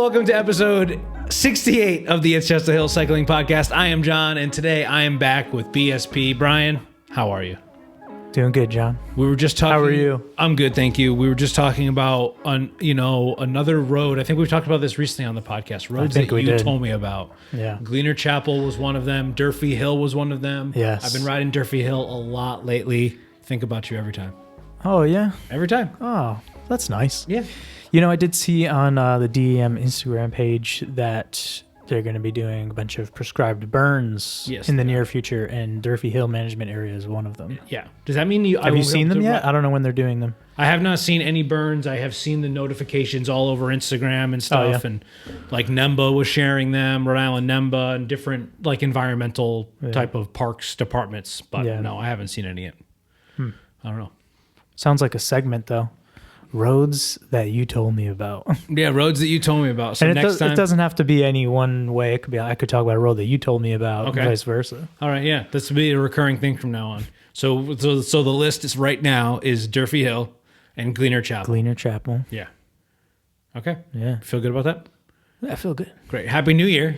welcome to episode 68 of the It's Just a Hill Cycling Podcast. I am Jon, and today I am back with BSP. Brian, how are you? Doing good, Jon. We were just talking. How are you? I'm good, thank you. We were just talking about, another road. I think we've talked about this recently on the podcast. Roads that you told me about. Yeah. Gleaner Chapel was one of them. Durfee Hill was one of them. Yes. I've been riding Durfee Hill a lot lately. Think about you every time. Oh, yeah? Every time. Oh, that's nice. Yeah. You know, I did see on the DEM Instagram page that they're going to be doing a bunch of prescribed burns in the near future, and Durfee Hill Management Area is one of them. Yeah. Does that mean you... Have you seen them yet? I don't know when they're doing them. I have not seen any burns. I have seen the notifications all over Instagram and stuff, and like NEMBA was sharing them, Rhode Island NEMBA, and different like environmental type of parks departments. But no, I haven't seen any yet. I don't know. Sounds like a segment though. Roads that you told me about. Yeah, roads that you told me about. So and next time, it doesn't have to be any one way. It could be I could talk about a road that you told me about, and vice versa. All right, yeah, this will be a recurring thing from now on. So the list is right now is Durfee Hill and Gleaner Chapel. Gleaner Chapel. Yeah. Okay. Yeah. Feel good about that? I feel good. Great. Happy New Year.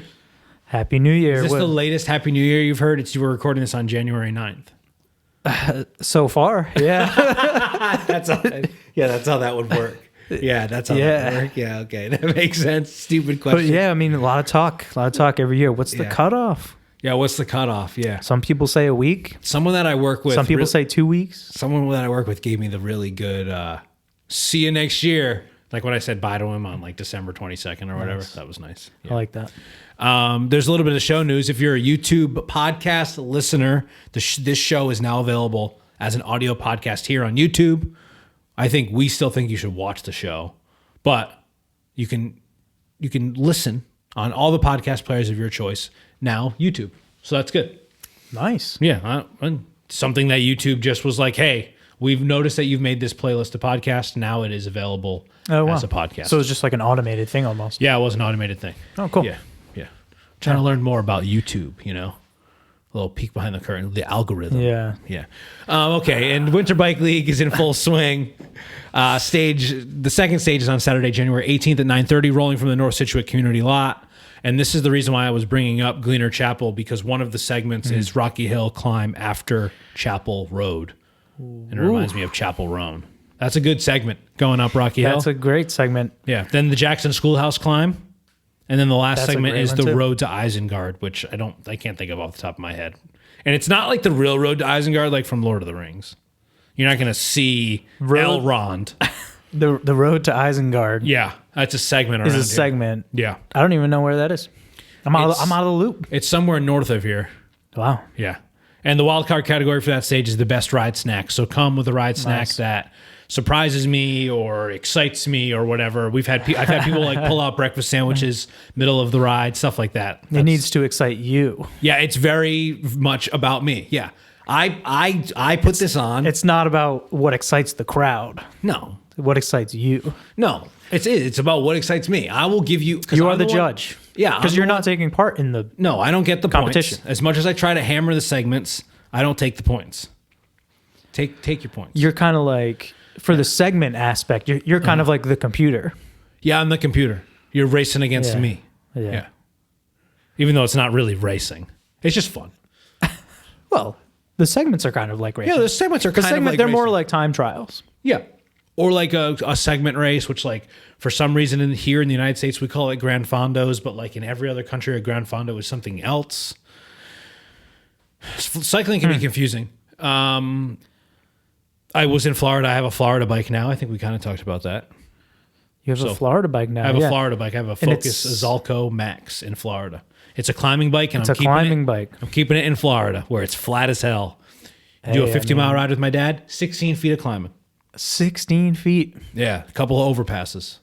Happy New Year. Is this the latest Happy New Year you've heard? You were recording this on January 9th. So far, yeah. That's how that would work. Yeah, that's how that would work. Yeah, okay. That makes sense. Stupid question. But yeah, I mean, a lot of talk every year. What's the cutoff? Yeah, what's the cutoff? Yeah. Some people say a week. Someone that I work with. Some people say 2 weeks. Someone that I work with gave me the really good, see you next year. Like when I said bye to him on like December 22nd or whatever. That was nice. Yeah. I like that. There's a little bit of show news. If you're a YouTube podcast listener, this show is now available as an audio podcast here on YouTube. We still think you should watch the show, but you can listen on all the podcast players of your choice now, YouTube. So that's good. Nice. Yeah. Something that YouTube just was like, hey, we've noticed that you've made this playlist a podcast. Now it is available as a podcast. So it's just like an automated thing almost. Yeah, it was an automated thing. Oh, cool. Yeah. Trying to learn more about YouTube, a little peek behind the curtain, the algorithm. Yeah. Okay, and Winter Bike League is in full swing. The second stage is on Saturday, January 18th at 9:30, rolling from the North Scituate Community Lot. And this is the reason why I was bringing up Gleaner Chapel, because one of the segments is Rocky Hill climb after Chapel Road. And it reminds me of Chapel Roan. That's a good segment, going up Rocky Hill. That's a great segment. Yeah. Then the Jackson Schoolhouse climb. And then the last segment is the too. Road to Isengard, which I can't think of off the top of my head. And it's not like the real Road to Isengard, like from Lord of the Rings. You're not going to see Elrond. The Road to Isengard. Yeah, that's a segment around here. Is a segment. Yeah. I don't even know where that is. I'm out of the loop. It's somewhere north of here. Wow. Yeah. And the wild card category for that stage is the best ride snack. So come with a ride snack that surprises me or excites me or whatever. I've had people like pull out breakfast sandwiches middle of the ride, stuff like that. It needs to excite you. Yeah, it's very much about me. Yeah. I put this on. It's not about what excites the crowd. No. What excites you. No. It's about what excites me. I will give you... You are the judge. Yeah. Because you're not taking part in the No, I don't get the competition. Points. As much as I try to hammer the segments, I don't take the points. Take your points. You're kind of like... For the segment aspect, you're kind of like the computer. Yeah, I'm the computer. You're racing against me. Yeah. Even though it's not really racing. It's just fun. Well, the segments are kind of like racing. Yeah, the segments are kind of like they're racing. more like time trials. Yeah. Or like a segment race, which like for some reason here in the United States, we call it Grand Fondos, but like in every other country, a Grand Fondo is something else. Cycling can be confusing. I was in Florida. I have a Florida bike now. I think we kind of talked about that. You have a Florida bike now. I have a Florida bike. I have a Focus Zalco Max in Florida. It's a climbing bike, and I'm keeping it in Florida, where it's flat as hell. Do a 50-mile ride with my dad. 16 feet of climbing. 16 feet. Yeah, a couple of overpasses.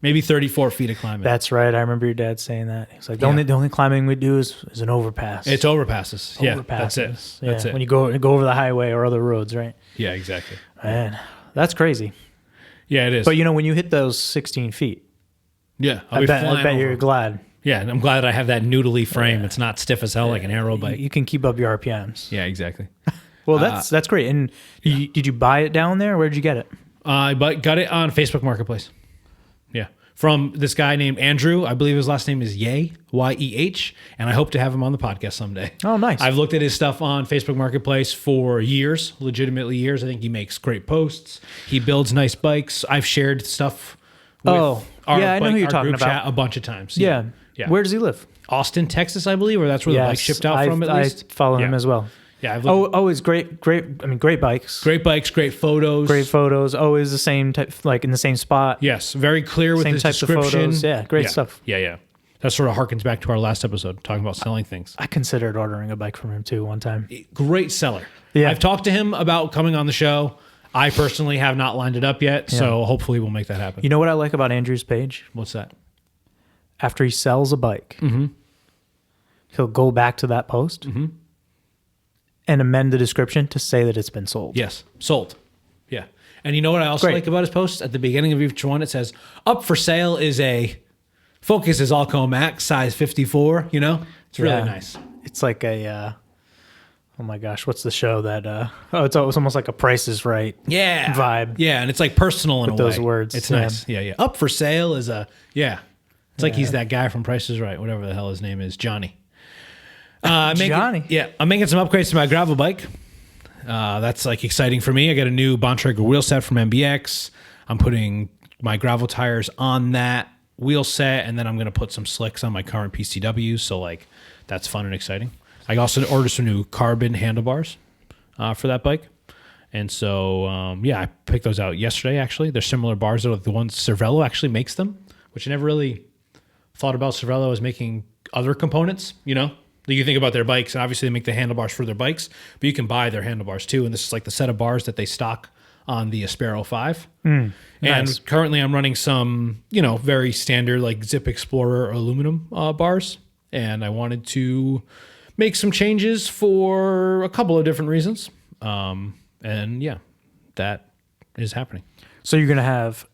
Maybe 34 feet of climbing. That's right. I remember your dad saying that. He's like, the only climbing we do is an overpass. It's overpasses. Yeah, that's it. Yeah, that's it. When you go over the highway or other roads, right? Yeah, exactly. Man, that's crazy. Yeah, it is. But when you hit those 16 feet, I bet you're glad. Yeah, and I'm glad I have that noodly frame. It's not stiff as hell like an aero bike. You can keep up your RPMs. Yeah, exactly. Well, that's great. And did you buy it down there? Where did you get it? I got it on Facebook Marketplace. Yeah. from this guy named Andrew. I believe his last name is Yeh, Y-E-H, and I hope to have him on the podcast someday. Oh, nice. I've looked at his stuff on Facebook Marketplace for years, legitimately years. I think he makes great posts. He builds nice bikes. I've shared stuff with I know who you're talking group about chat a bunch of times. Yeah. Where does he live? Austin, Texas, I believe, or that's where the bike shipped out from at least. I follow him as well. Yeah. Always great. I mean, great bikes. Great bikes, great photos. Great photos. Always the same type, like in the same spot. Yes. Very clear with his description. Of photos. Yeah. Great stuff. Yeah. That sort of harkens back to our last episode, talking about selling things. I considered ordering a bike from him too one time. Great seller. Yeah. I've talked to him about coming on the show. I personally have not lined it up yet, so hopefully we'll make that happen. You know what I like about Andrew's page? What's that? After he sells a bike, he'll go back to that post and amend the description to say that it's been sold. Yes, sold. Yeah. And you know what I also like about his posts? At the beginning of each one, it says, up for sale is a Focus is Alco Max, size 54, you know? It's really nice. It's like a, oh my gosh, what's the show that, it's almost like a Price is Right vibe. Yeah, and it's like personal in a way. Those words. It's nice. Yeah. Up for sale is it's like he's that guy from Price is Right, whatever the hell his name is, Johnny. Johnny. I'm making some upgrades to my gravel bike. That's like exciting for me. I got a new Bontrager wheel set from MBX. I'm putting my gravel tires on that wheel set, and then I'm going to put some slicks on my current PCWs. So like that's fun and exciting. I also ordered some new carbon handlebars for that bike. And so, I picked those out yesterday, actually. They're similar bars to the ones Cervelo actually makes them, which I never really thought about Cervelo as making other components, you know? You think about their bikes, and obviously they make the handlebars for their bikes, but you can buy their handlebars too. And this is like the set of bars that they stock on the Aspero 5. And currently I'm running some, very standard like Zip Explorer aluminum bars. And I wanted to make some changes for a couple of different reasons. That is happening. So you're going to have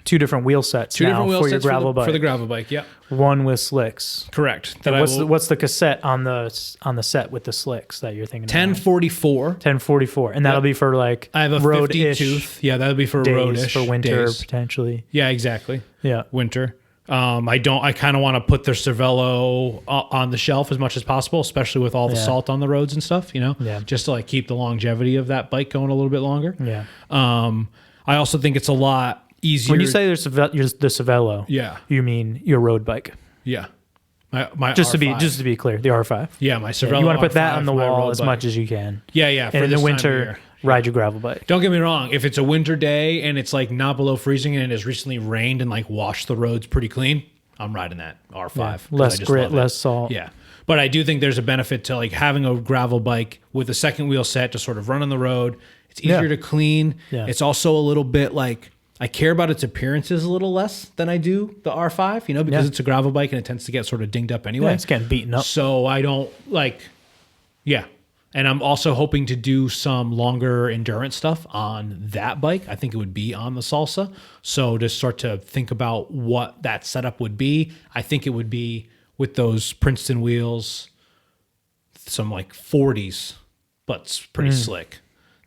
two different wheel sets for your gravel bike. For the gravel bike, yeah. One with slicks. Correct. What's the cassette on the set with the slicks that you're thinking? 1044. 1044, and that'll be for like I have a road-ish 50 tooth. Yeah, that'll be for days, road-ish for winter days. potentially. Yeah, exactly. Yeah, winter. I kind of want to put their Cervelo on the shelf as much as possible, especially with all the salt on the roads and stuff, just to like keep the longevity of that bike going a little bit longer. Yeah. I also think it's a lot easier. When you say there's the Cervelo, you mean your road bike? Yeah. My just R5. to be clear, the R5. Yeah, my Cervelo. You want to put R5, that on the wall as bike. much as you can. Yeah. And in the winter, ride your gravel bike. Don't get me wrong. If it's a winter day and it's like not below freezing and it has recently rained and like washed the roads pretty clean, I'm riding that R5. Yeah. Less grit, less salt. Yeah. But I do think there's a benefit to like having a gravel bike with a second wheel set to sort of run on the road. It's easier to clean. Yeah. It's also a little bit like I care about its appearances a little less than I do the R5, because it's a gravel bike and it tends to get sort of dinged up anyway. Yeah, it's getting beaten up. So I don't And I'm also hoping to do some longer endurance stuff on that bike. I think it would be on the Salsa. So to start to think about what that setup would be, I think it would be with those Princeton wheels, some like 40s, but pretty slick.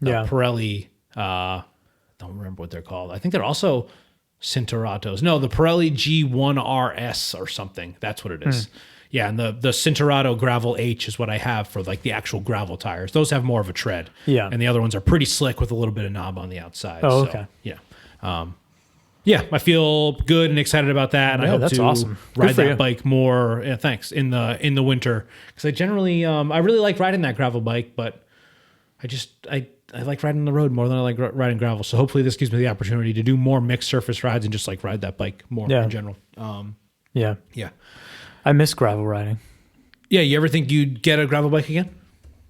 The Pirelli, I don't remember what they're called. I think they're also Cinturatos. No, the Pirelli G1RS or something. That's what it is. Yeah, and the Cinturato Gravel H is what I have for like the actual gravel tires. Those have more of a tread. Yeah. And the other ones are pretty slick with a little bit of knob on the outside. Oh, okay. Yeah. I feel good and excited about that. And I hope to ride that bike more. Yeah, thanks. In the winter. Because I generally I really like riding that gravel bike, but I like riding the road more than I like riding gravel. So hopefully this gives me the opportunity to do more mixed surface rides and just like ride that bike more in general. Yeah. I miss gravel riding. Yeah, you ever think you'd get a gravel bike again?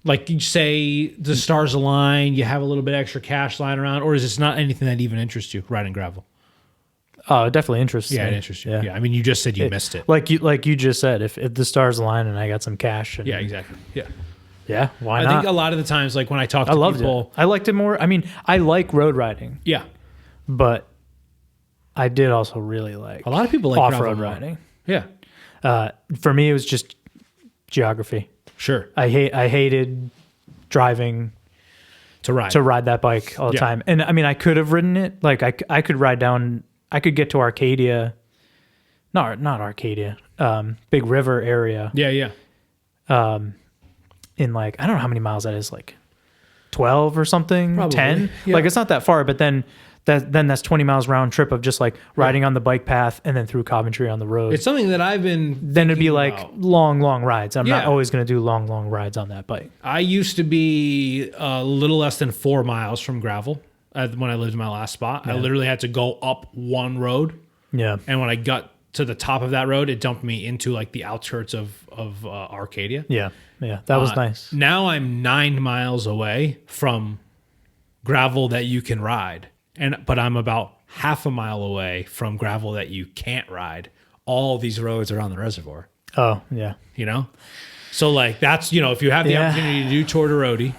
Like you say the stars align, you have a little bit extra cash lying around, or is this not anything that even interests you, riding gravel? Oh, it definitely interests me. Yeah, it interests you. Yeah. I mean, you just said you missed it. Like you just said, if the stars align and I got some cash. Yeah, exactly. Yeah. Yeah, why not? I think a lot of the times, like when I talk to people... I liked it more. I mean, I like road riding. Yeah. But I did also really like... A lot of people like off-road riding. Yeah. For me, it was just geography. Sure. I hated driving to ride that bike all the time. And I mean, I could have ridden it. Like I could ride down... I could get to Arcadia not Arcadia, Big River area. Yeah. In like, I don't know how many miles that is, like 12 or something, Probably. 10. Yeah. Like it's not that far, but then that's 20 miles round trip of just like riding on the bike path and then through Coventry on the road. It's something that I've been Then it'd be like about. long rides. I'm not always going to do long rides on that bike. I used to be a little less than 4 miles from gravel when I lived in my last spot. I literally had to go up one road. Yeah. And when I got to the top of that road, it dumped me into like the outskirts of Arcadia. Yeah. That was nice. Now I'm 9 miles away from gravel that you can ride. But I'm about half a mile away from gravel that you can't ride. All these roads are on the reservoir. Oh, yeah. You know? So like that's, if you have the opportunity to do Tortoroti,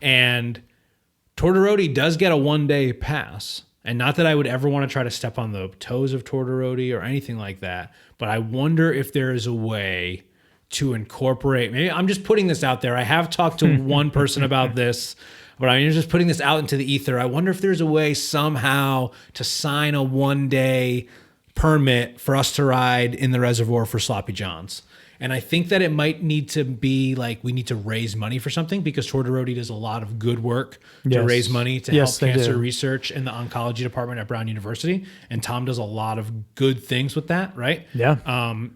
and Tortoroti does get a 1-day pass. And not that I would ever want to try to step on the toes of Tortoroti or anything like that, but I wonder if there is a way to incorporate, maybe I'm just putting this out there. I have talked to one person about this, but I'm just putting this out into the ether. I wonder if there's a way somehow to sign a 1-day permit for us to ride in the reservoir for Sloppy John's. And I think that it might need to be like we need to raise money for something, because Tortoroti does a lot of good work to raise money to help cancer research in the oncology department at Brown University. And Tom does a lot of good things with that, right? Yeah.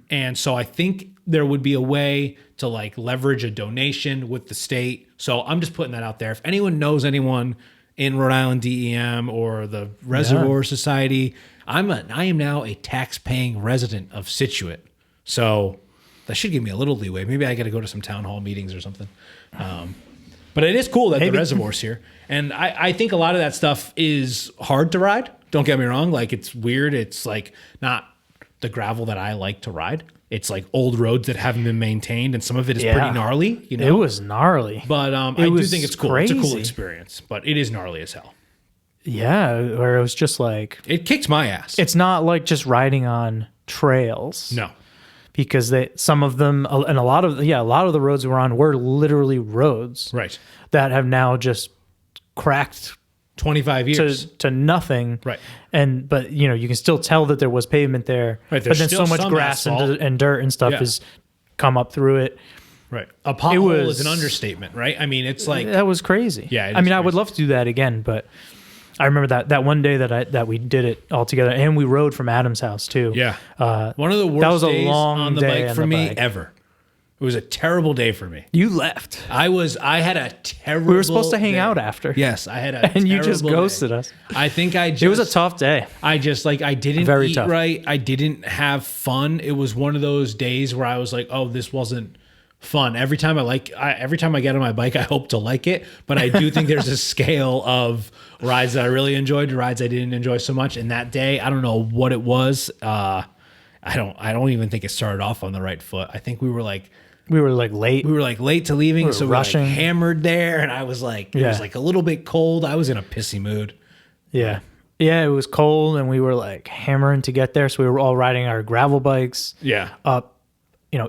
And so I think there would be a way to like leverage a donation with the state. So I'm just putting that out there. If anyone knows anyone in Rhode Island DEM or the Reservoir Society, I am now a tax-paying resident of Scituate. So that should give me a little leeway. Maybe I got to go to some town hall meetings or something. But it is cool that the reservoir's here. And I think a lot of that stuff is hard to ride. Don't get me wrong. Like, it's weird. It's like not the gravel that I like to ride. It's like old roads that haven't been maintained, and some of it is pretty gnarly. It was gnarly. But I do think it's cool. Crazy. It's a cool experience, but it is gnarly as hell. Yeah, where it was just like... It kicked my ass. It's not like just riding on trails. No. Because some of them, and a lot of the roads we're on were literally roads. Right. That have now just cracked 25 years to nothing. Right. But you can still tell that there was pavement there. Right. But then so much grass and dirt and stuff has come up through it. Right. A pothole is an understatement, right? I mean, it's like... That was crazy. Yeah. I would love to do that again, but I remember that one day that we did it all together, and we rode from Adam's house too. Yeah. One of the worst days on the bike for me ever. It was a terrible day for me. You left. I had a terrible... We were supposed to hang out after. Yes, I had a and you just ghosted us. I think it was a tough day. I didn't Very eat tough. right. I didn't have fun. It was one of those days where I was like, oh, this wasn't fun. Every time I get on my bike, I hope to like it. But I do think there's a scale of rides that I really enjoyed to rides I didn't enjoy so much. And that day, I don't know what it was. I don't even think it started off on the right foot. I think we were late. We were late to leaving, so rushing. We were hammered there, and I was like, it was like a little bit cold. I was in a pissy mood. Yeah. Yeah, it was cold, and we were like hammering to get there. So we were all riding our gravel bikes. Yeah. Up,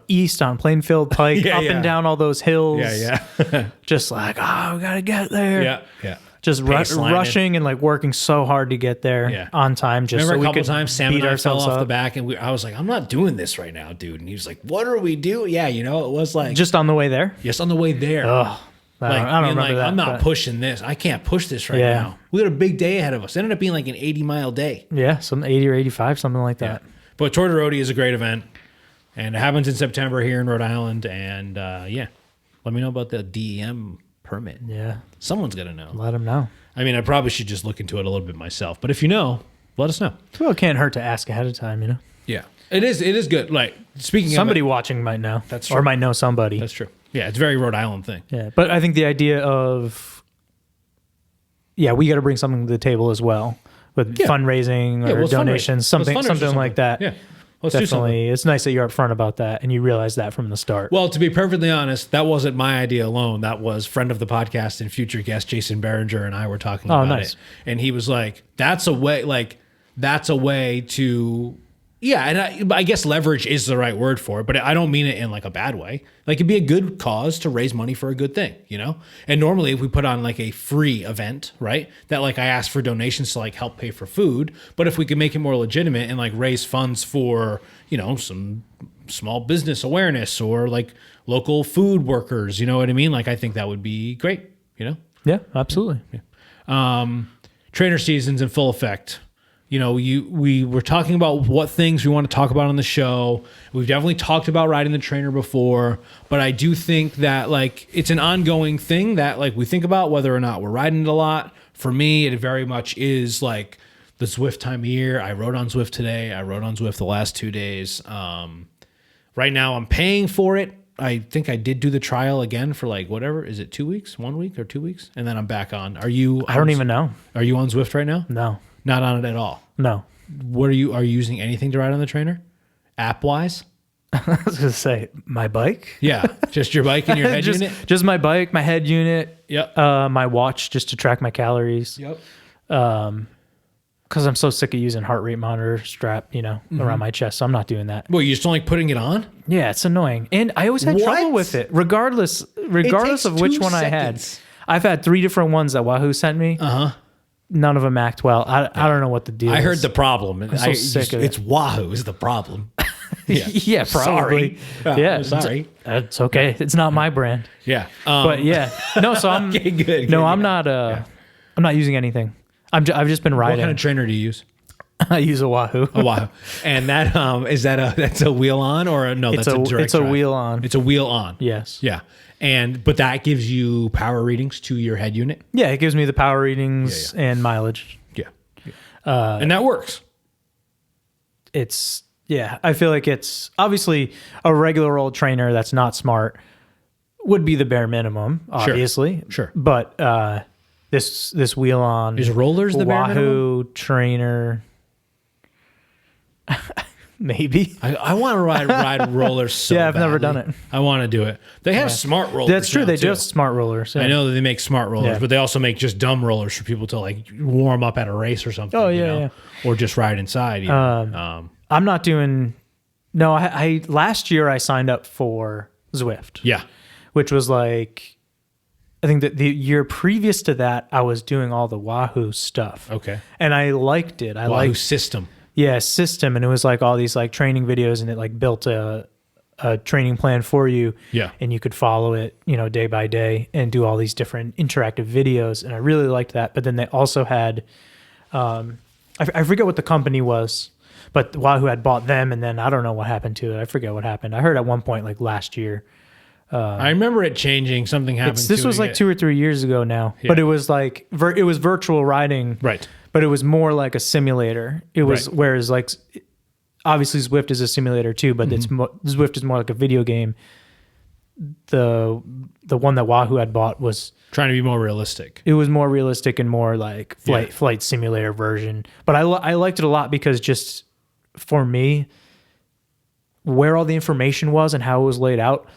east on Plainfield Pike, and down all those hills. Yeah. Just like, we gotta get there. Yeah. Just rushing and like working so hard to get there on time. Just remember so a couple we could times Sam and I fell off up the back, and I was like, I'm not doing this right now, dude. And he was like, what are we doing? Yeah, it was like just on the way there. Yes, on the way there. Oh, I don't remember that. I'm not pushing this. I can't push this right now. We got a big day ahead of us. It ended up being like an 80-mile day. Yeah, some 80 or 85, something like that. Yeah. But Tortoroti is a great event, and it happens in September here in Rhode Island. And let me know about the DEM permit. Yeah, someone's gonna know. Let them know. I mean, I probably should just look into it a little bit myself. But if you know, let us know. Well, it can't hurt to ask ahead of time, Yeah, it is good. Like, speaking somebody of watching might know. That's true. Or might know somebody. That's true. Yeah, it's a very Rhode Island thing. Yeah, but I think the idea of we got to bring something to the table as well with fundraising or donations, something like that. Yeah. Let's do something. It's nice that you're upfront about that and you realize that from the start. Well, to be perfectly honest, that wasn't my idea alone. That was friend of the podcast and future guest Jason Behringer and I were talking about it. And he was like, that's a way to, Yeah, and I guess leverage is the right word for it, but I don't mean it in like a bad way. Like it'd be a good cause to raise money for a good thing, you know? And normally if we put on like a free event, right, that like I ask for donations to like help pay for food, but if we could make it more legitimate and like raise funds for, you know, some small business awareness or like local food workers, you know what I mean? Like I think that would be great, you know? Yeah, absolutely. Yeah. Trainer season's in full effect. You know, we were talking about what things we want to talk about on the show. We've definitely talked about riding the trainer before, but I do think that like it's an ongoing thing that like we think about whether or not we're riding it a lot. For me, it very much is like the Zwift time of year. I rode on Zwift today. I rode on Zwift the last 2 days. Right now I'm paying for it. I think I did do the trial again for like whatever. Is it 2 weeks, 1 week or 2 weeks? And then I'm back on. Are you? I don't even know. Are you on Zwift right now? No. Not on it at all. No. What are you using anything to ride on the trainer? App wise? I was gonna say my bike. Yeah, just your bike and your head unit. Just my bike, my head unit. Yep. My watch just to track my calories. Yep. Because I'm so sick of using heart rate monitor strap, you know, around my chest. So I'm not doing that. Well, you just don't like putting it on? Yeah, it's annoying, and I always had trouble with it, regardless of which one I had. I've had 3 different ones that Wahoo sent me. None of them act well. I don't know what the deal is. I heard the problem. I'm so sick of it. It's Wahoo is the problem. Yeah, yeah, probably. Sorry. Yeah, sorry. It's okay. It's not my brand. Yeah. But yeah, no. So I'm okay, good. No, I'm not. I'm not using anything. I've just been riding. What kind of trainer do you use? I use a Wahoo. A Wahoo. And that that's a wheel on or no? That's a direct It's a drive? wheel on. It's a wheel on. Yes. Yeah. But that gives you power readings to your head unit. Yeah, it gives me the power readings and mileage. Yeah. And that works. I feel like it's obviously a regular old trainer that's not smart would be the bare minimum, obviously. Sure. But this wheel on is rollers the bare minimum? Wahoo trainer. Maybe. I want to ride rollers so yeah, I've never badly. done it. I want to do it. They have smart rollers. That's true. They too. do have smart rollers. Yeah. I know that they make smart rollers, Yeah. but they also make just dumb rollers for people to like warm up at a race or something. Oh, you yeah, know? yeah. Or just ride inside. I'm not doing. No, I last year I signed up for Zwift. Yeah. Which was like, I think that the year previous to that, I was doing all the Wahoo stuff. Okay. And I liked it. I Wahoo liked system. Yeah, system, and it was like all these like training videos, and it like built a training plan for you. Yeah. And you could follow it, you know, day by day, and do all these different interactive videos, and I really liked that. But then they also had, I forget what the company was, but Wahoo had bought them, and then I don't know what happened to it. I forget what happened. I heard at one point like last year. I remember it changing. Something happened. This was like 2 or 3 years ago now, but it was like it was virtual riding, right? But it was more like a simulator. It was whereas like obviously Zwift is a simulator too, but Zwift is more like a video game. The one that Wahoo had bought was trying to be more realistic. It was more realistic and more like flight simulator version. But I liked it a lot because just for me, where all the information was and how it was laid out,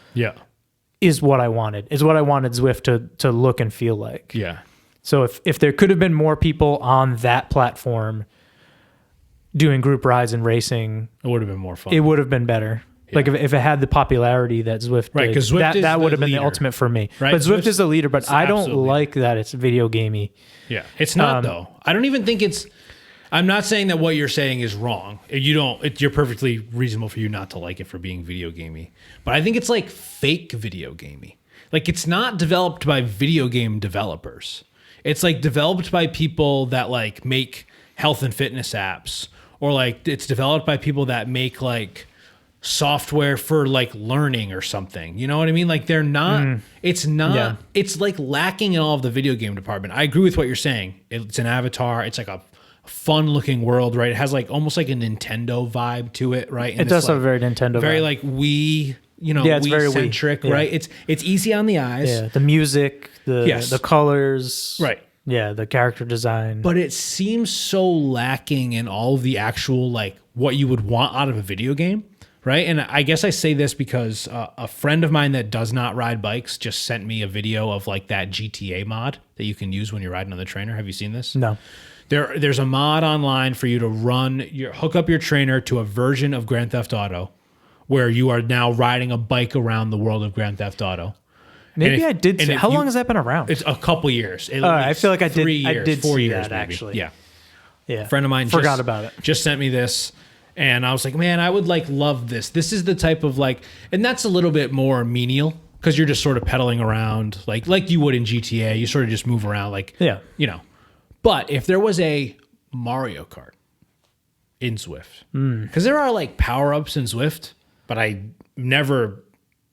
is what I wanted. Is what I wanted Zwift to look and feel like. Yeah. So if there could have been more people on that platform doing group rides and racing, it would have been more fun. It would have been better. Yeah. Like if it had the popularity that Zwift did, because that would have been the ultimate for me. Right? But Zwift is the leader, but I don't like that it's video gamey. Yeah, it's not though. I don't even think it's. I'm not saying that what you're saying is wrong. You're perfectly reasonable for you not to like it for being video gamey. But I think it's like fake video gamey. Like it's not developed by video game developers. It's like developed by people that like make health and fitness apps, or like it's developed by people that make like software for like learning or something. You know what I mean? Like they're not, it's not, it's like lacking in all of the video game department. I agree with what you're saying. It's an avatar. It's like a fun looking world, right? It has like almost like a Nintendo vibe to it, right? And it does have a very Nintendo very vibe. Like Wii, you know, it's very Wii-centric, right? It's easy on the eyes. Yeah, the music, the colors. Right. Yeah, the character design. But it seems so lacking in all of the actual, like, what you would want out of a video game, right? And I guess I say this because a friend of mine that does not ride bikes just sent me a video of, like, that GTA mod that you can use when you're riding on the trainer. Have you seen this? No. There's a mod online for you to hook up your trainer to a version of Grand Theft Auto where you are now riding a bike around the world of Grand Theft Auto. Maybe I did see. How long has that been around? It's a couple years. I feel like I did. 3 years, I did 4 see years, that maybe. actually. Yeah. Yeah. A friend of mine forgot about it. Just sent me this, and I was like, man, I would like love this. This is the type of like, and that's a little bit more menial because you're just sort of pedaling around like you would in GTA. You sort of just move around like, you know. But if there was a Mario Kart in Zwift, because there are like power ups in Zwift, but I never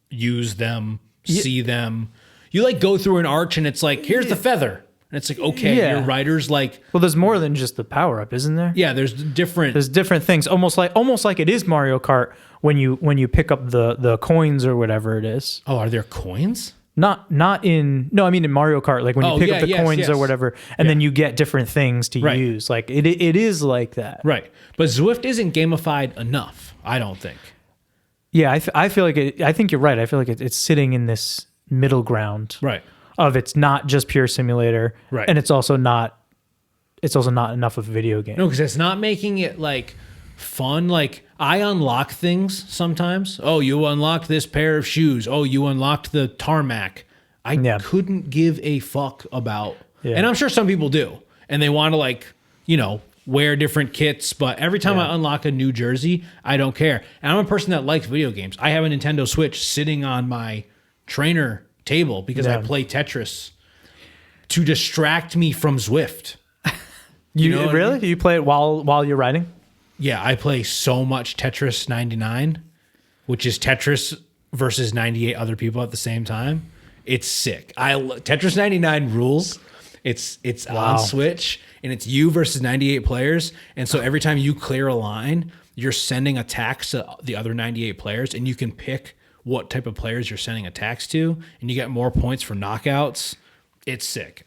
use them, see them. You like go through an arch and it's like, here's the feather. And it's like, okay, your rider's like... Well, there's more than just the power-up, isn't there? Yeah, there's different things. Almost like it is Mario Kart when you pick up the coins or whatever it is. Oh, are there coins? I mean in Mario Kart, like when you pick up the coins or whatever, and then you get different things to use. Like it is like that. Right. But Zwift isn't gamified enough, I don't think. Yeah, I feel like I think you're right. I feel like it's sitting in this middle ground. Right. Of it's not just pure simulator, right? And it's also not enough of a video game. No, because it's not making it like fun. Like I unlock things sometimes. Oh, you unlocked this pair of shoes. Oh, you unlocked the tarmac. I couldn't give a fuck about. Yeah. And I'm sure some people do, and they want to like wear different kits. But every time I unlock a new jersey, I don't care. And I'm a person that likes video games. I have a Nintendo Switch sitting on my trainer table because I play Tetris to distract me from Zwift. You know really? I mean? You play it while you're riding? Yeah, I play so much Tetris 99, which is Tetris versus 98 other people at the same time. It's sick. Tetris 99 rules. It's on Switch and it's you versus 98 players. And so every time you clear a line, you're sending attacks to the other 98 players, and you can pick what type of players you're sending attacks to, and you get more points for knockouts. It's sick.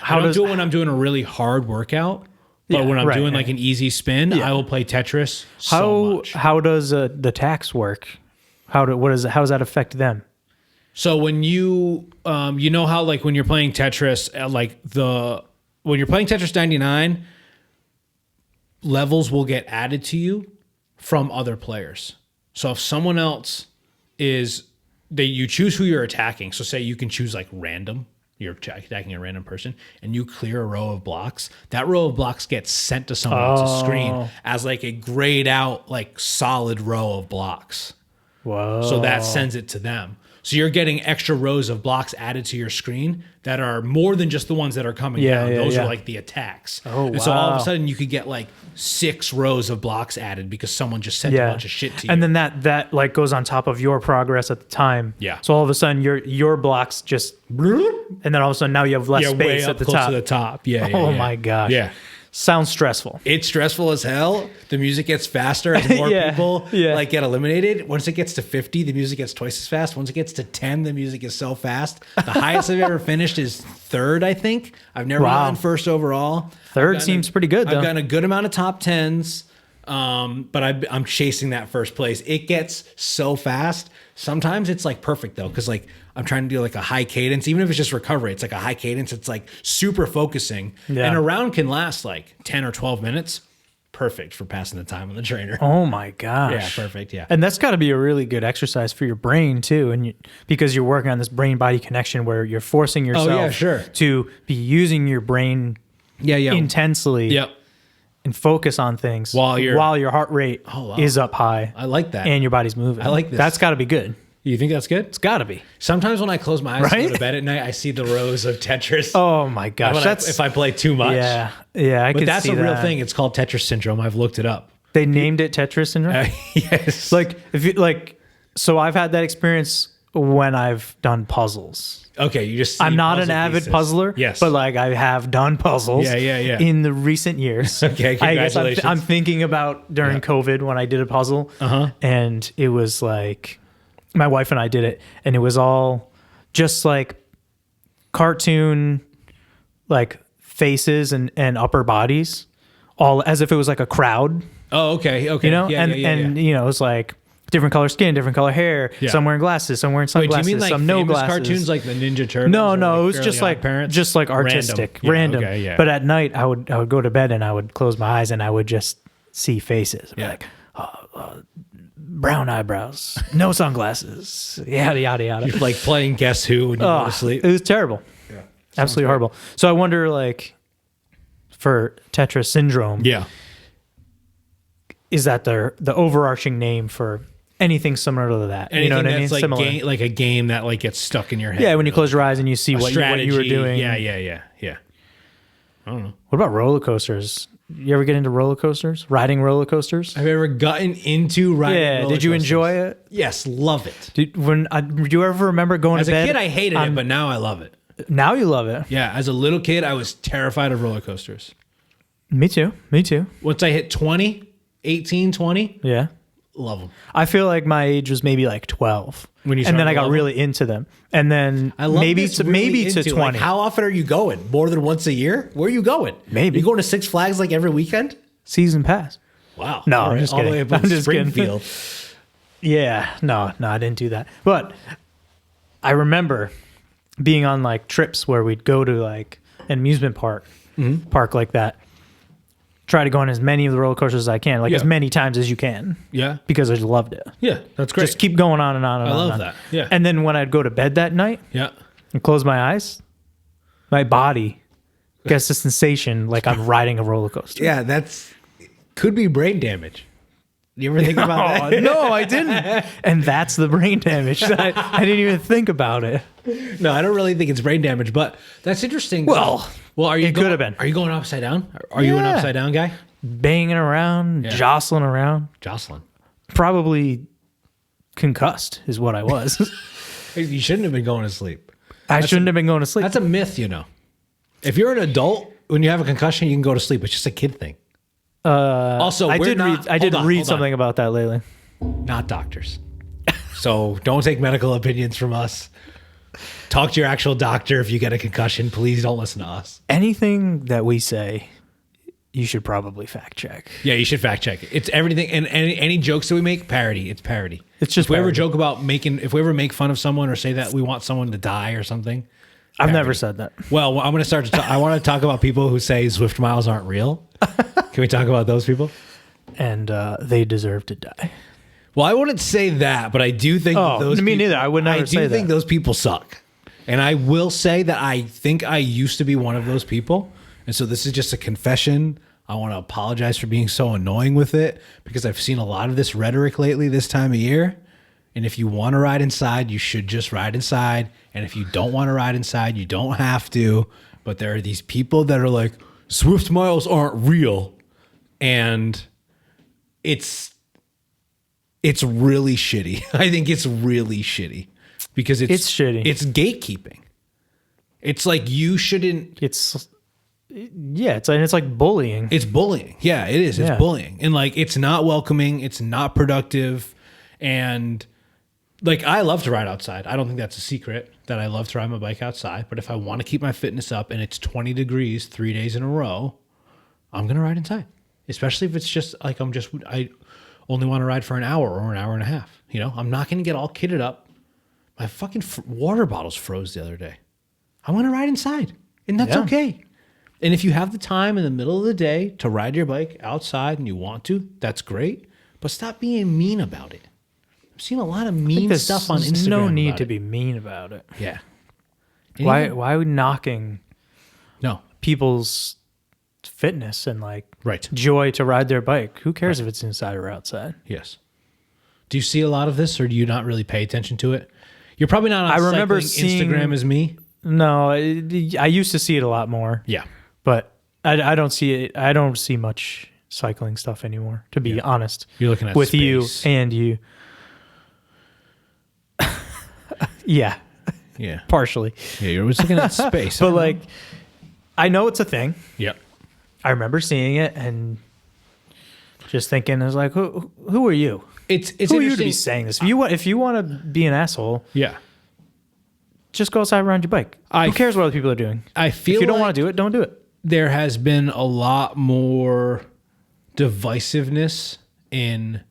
I don't do it when I'm doing a really hard workout, but when I'm doing like an easy spin, I will play Tetris so much. How does the tax work? How does that affect them? So when you know how like when you're playing Tetris, when you're playing Tetris 99, levels will get added to you from other players. So if someone else you choose who you're attacking. So say you can choose like random, you're attacking a random person and you clear a row of blocks. That row of blocks gets sent to someone else's screen as like a grayed out, like solid row of blocks. Whoa. So that sends it to them. So you're getting extra rows of blocks added to your screen that are more than just the ones that are coming down. Those are like the attacks. Oh, and so all of a sudden you could get like 6 rows of blocks added because someone just sent a bunch of shit to you. And then that like goes on top of your progress at the time. Yeah. So all of a sudden your blocks just, and then all of a sudden now you have less space at the close top. To the top. Yeah. Oh my gosh. Yeah. Sounds stressful. It's stressful as hell. The music gets faster as more people like get eliminated. Once it gets to 50, the music gets twice as fast. Once it gets to 10, the music is so fast. The highest I've ever finished is 3rd, I think. I've never gotten 1st overall. 3rd seems pretty good, though. I've gotten a good amount of top 10s, but I'm chasing that 1st place. It gets so fast. Sometimes it's like perfect, though, because like I'm trying to do like a high cadence, even if it's just recovery. It's like a high cadence. It's like super focusing. Yeah. And a round can last like 10 or 12 minutes. Perfect for passing the time on the trainer. Oh my gosh. Yeah, perfect. Yeah. And that's got to be a really good exercise for your brain too. And because you're working on this brain body connection where you're forcing yourself to be using your brain intensely and focus on things while your heart rate is up high. I like that. And your body's moving. I like this. That's got to be good. You think that's good? It's got to be. Sometimes when I close my eyes and go to bed at night, I see the rows of Tetris. Oh my gosh. If I play too much. Yeah. Yeah, I could see that. But that's a real thing. It's called Tetris syndrome. I've looked it up. They named it Tetris syndrome? Yes. So I've had that experience when I've done puzzles. Okay, you just see I'm not an avid puzzler, but like I have done puzzles in the recent years. Okay, congratulations. I guess I'm thinking about during COVID when I did a puzzle, and it was like my wife and I did it, and it was all just like cartoon like faces and upper bodies, all as if it was like a crowd. Oh, okay. You know, and you know, it was like different color skin, different color hair. Yeah. Some wearing glasses, some wearing Wait, do sunglasses, you mean like some no famous glasses. cartoons like the Ninja Turtles? No, or no, it was Fairly just like Odd Parents? just like artistic, Yeah, random. okay, yeah. But at night, I would go to bed and I would close my eyes and I would just see faces. Yeah. Like brown eyebrows, no sunglasses, yada yada yada. You're like playing Guess Who when you go to sleep. It was terrible. Yeah. Absolutely horrible. So I wonder, like, for Tetra syndrome, Yeah. is that the overarching name for anything similar to that? Anything you know what I mean? that's like, Similar. like a game that like gets stuck in your head. Yeah, when you close your eyes and you see what you were doing. Yeah. I don't know. What about roller coasters? You ever get into roller coasters? Riding roller coasters? Have you ever gotten into riding Yeah. roller Did you coasters? enjoy it? Yes, love it. Do you ever remember going As to a bed? kid, I hated it, but now I love it. Now you love it. Yeah, as a little kid, I was terrified of roller coasters. Me too. Me too. Once I hit 20, 18, 20, Yeah. love them. I feel like my age was maybe like 12. When you and then started I got loving really into them. And then I love maybe this to really maybe to into, 20. Like, how often are you going? More than once a year? Where are you going? Maybe. You going to Six Flags like every weekend? Season pass. Wow. No, All I'm right, just all the kidding. way up in I'm just kidding. Springfield. Yeah, no, I didn't do that. But I remember being on like trips where we'd go to like an amusement park like that. Try to go on as many of the roller coasters as I can, like Yeah. as many times as you can, Yeah. because I just loved it. Yeah, that's great. Just keep going on and on and I on. love and on. that. Yeah. And then when I'd go to bed that night Yeah. and close my eyes, my body gets the sensation like I'm riding a roller coaster. Yeah, that's could be brain damage. You ever think about that? No, I didn't. And that's the brain damage. I didn't even think about it. No, I don't really think it's brain damage, but that's interesting. Well, are you it could have been. Are you going upside down? Are you an Yeah. upside down guy? Banging around, Yeah. jostling around. Jocelyn. Probably concussed is what I was. You shouldn't have been going to sleep. I shouldn't have been going to sleep. That's a myth, you know. If you're an adult, when you have a concussion, you can go to sleep. It's just a kid thing. Also, I did hold read on. something about that lately. Not doctors. So don't take medical opinions from us. Talk to your actual doctor if you get a concussion. Please don't listen to us. Anything that we say, you should probably fact check. Yeah, you should fact check it. It's everything, and any jokes that we make, parody. It's parody. It's just if we ever parody. joke about if we ever make fun of someone or say that we want someone to die or something. I've Parody. never said that. Well, I'm going to start to talk. I want to talk about people who say Zwift miles aren't real. Can we talk about those people? And they deserve to die. Well, I wouldn't say that, but I do think Oh, that those me people, neither. I would never I do say think that. those people suck. And I will say that I think I used to be one of those people. And so this is just a confession. I want to apologize for being so annoying with it because I've seen a lot of this rhetoric lately this time of year. And if you want to ride inside, you should just ride inside. And if you don't want to ride inside, you don't have to. But there are these people that are like, Zwift miles aren't real. And it's really shitty. I think it's really shitty because it's shitty. It's gatekeeping. It's like you shouldn't. It's like bullying. It's bullying. Yeah, it is. It's Yeah. bullying. And like, it's not welcoming. It's not productive. And like, I love to ride outside. I don't think that's a secret that I love to ride my bike outside. But if I want to keep my fitness up and it's 20 degrees 3 days in a row, I'm going to ride inside. Especially if it's just like, I only want to ride for an hour or an hour and a half. You know, I'm not going to get all kitted up. My fucking water bottles froze the other day. I want to ride inside, and that's Yeah. okay. And if you have the time in the middle of the day to ride your bike outside and you want to, that's great. But stop being mean about it. I've seen a lot of mean There's stuff on Instagram. no need about to it. be mean about it. Yeah. Why are we knocking No. people's fitness and like Right. joy to ride their bike? Who cares if it's inside or outside? Yes. Do you see a lot of this, or do you not really pay attention to it? You're probably not on I remember cycling Instagram as me. No, I used to see it a lot more. Yeah. But I don't see it. I don't see much cycling stuff anymore, to be honest. You're looking at with space. you and you. Yeah, Yeah. partially. Yeah, you're always looking at space. But like, I know it's a thing. Yep. I remember seeing it and just thinking, I was like, who are you? It's Who are you to interesting. be saying this? If you want to be an asshole, Yeah. just go outside and ride your bike. Who cares what other people are doing? I feel if you don't like want to do it, don't do it. there has been a lot more divisiveness in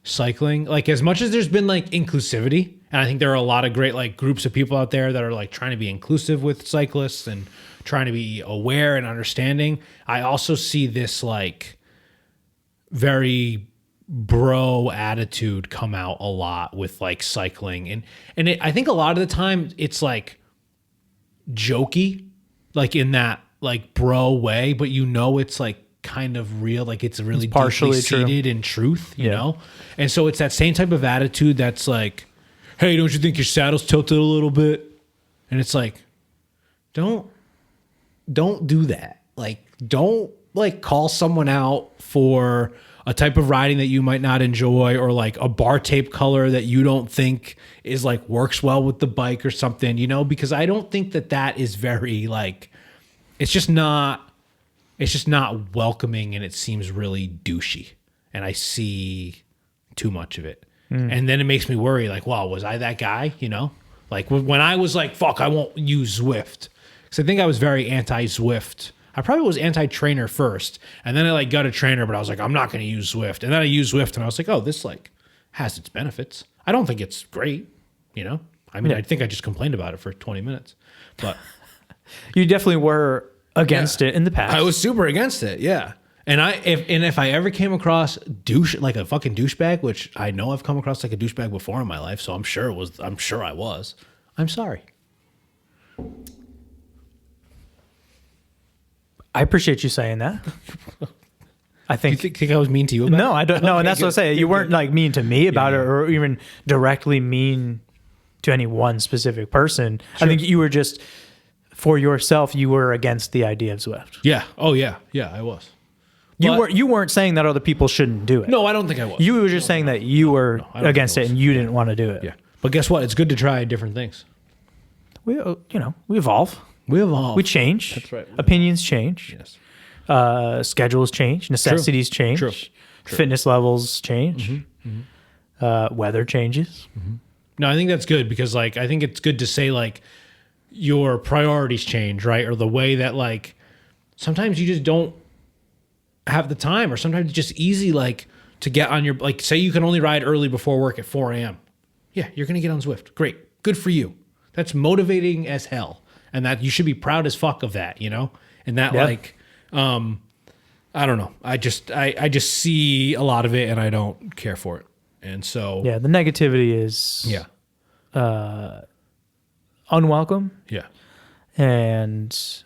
cycling. Like as much as there's been like inclusivity, and I think there are a lot of great like groups of people out there that are like trying to be inclusive with cyclists and trying to be aware and understanding. I also see this like very bro attitude come out a lot with like cycling, and I think a lot of the time it's like jokey, like in that like bro way, but you know it's like kind of real, like it's really partially seated in truth, you know? And so it's that same type of attitude that's like, hey, don't you think your saddle's tilted a little bit? And it's like, don't do that. Like, don't like call someone out for a type of riding that you might not enjoy, or like a bar tape color that you don't think is like works well with the bike or something, you know? Because I don't think that is very like, it's just not welcoming, and it seems really douchey, and I see too much of it. And then it makes me worry, like, wow, was I that guy? You know, like when I was like, fuck, I won't use Zwift, because I think I was very anti-Zwift. I probably was anti-trainer first, and then I like got a trainer, but I was like, I'm not going to use Zwift. And then I used Zwift, and I was like, oh, this like has its benefits. I don't think it's great, you know? I mean, I think I just complained about it for 20 minutes, but you definitely were against it in the past. I was super against it, yeah. And if I ever came across like a fucking douchebag, which I know I've come across like a douchebag before in my life, so I'm sure I was. I'm sorry. I appreciate you saying that. I think. You think I was mean to you about it? No, I don't know, and that's what I say. You weren't like mean to me about it, or even directly mean to any one specific person. Sure. I think you were just, for yourself, you were against the idea of Zwift. Yeah. Oh yeah. Yeah, I was. You weren't saying that other people shouldn't do it. No, I don't think I was. You were just saying that you were against it and you didn't want to do it. Yeah. But guess what? It's good to try different things. We evolve. We change. That's right. Opinions change. Yes. Schedules change. Necessities change. True. Fitness levels change. Weather changes. No, I think that's good, because like I think it's good to say like your priorities change, right? Or the way that like sometimes you just don't have the time, or sometimes it's just easy like to get on your, like say you can only ride early before work at 4 a.m. Yeah, you're gonna get on Zwift. Great. Good for you. That's motivating as hell. And that you should be proud as fuck of that, you know? And that like I don't know. I just see a lot of it and I don't care for it. And so the negativity is unwelcome. Yeah. And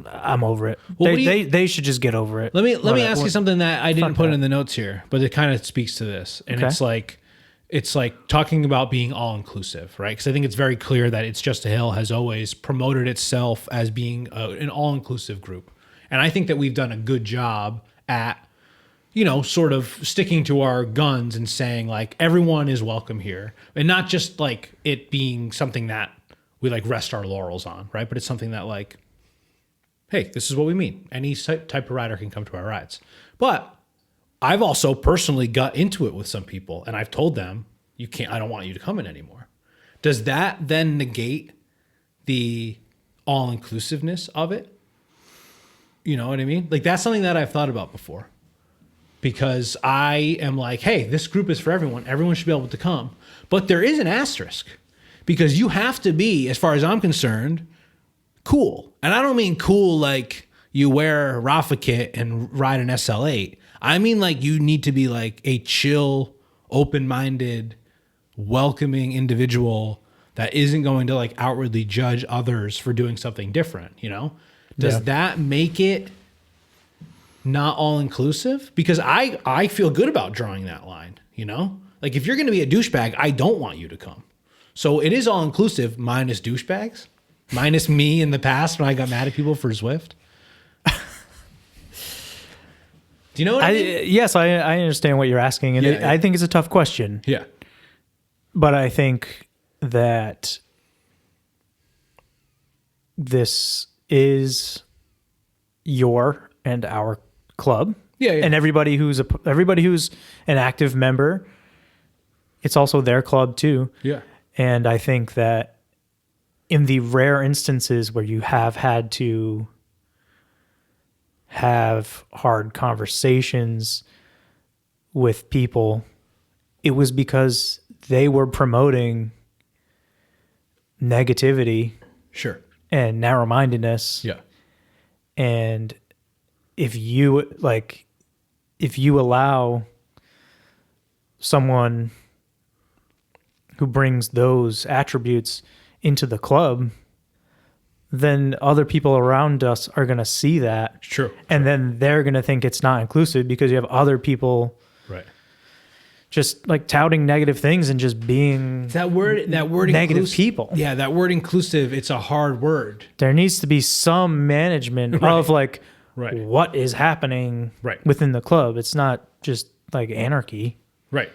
I'm over it. Well, they should just get over it. Let me ask you something that I didn't put in the notes here, but it kind of speaks to this. And it's like talking about being all inclusive, right? Because I think it's very clear that It's Just a Hill has always promoted itself as being an all inclusive group. And I think that we've done a good job at, you know, sort of sticking to our guns and saying like everyone is welcome here, and not just like it being something that we like rest our laurels on, right? But it's something that like, hey, this is what we mean. Any type of rider can come to our rides. But I've also personally got into it with some people, and I've told them, I don't want you to come in anymore. Does that then negate the all-inclusiveness of it? You know what I mean? Like that's something that I've thought about before, because I am like, hey, this group is for everyone. Everyone should be able to come. But there is an asterisk, because you have to be, as far as I'm concerned, cool. And I don't mean cool like you wear a Rafa kit and ride an SL8. I mean like you need to be like a chill, open-minded, welcoming individual that isn't going to like outwardly judge others for doing something different, you know? Does that make it not all-inclusive? Because I feel good about drawing that line, you know? Like if you're going to be a douchebag, I don't want you to come. So it is all-inclusive minus douchebags. Minus me in the past when I got mad at people for Zwift. Do you know what I mean? Yes, I understand what you're asking. And I think it's a tough question. Yeah. But I think that this is your and our club. Yeah. And everybody who's an active member, it's also their club too. Yeah. And I think that in the rare instances where you have had to have hard conversations with people, it was because they were promoting negativity Sure. and narrow-mindedness. Yeah. And if you allow someone who brings those attributes into the club, then other people around us are going to see that. True. And then they're going to think it's not inclusive because you have other people Right. just like touting negative things and just being That word negative people. Yeah, that word inclusive, it's a hard word. There needs to be some management of like Right. what is happening Right. within the club. It's not just like anarchy. Right.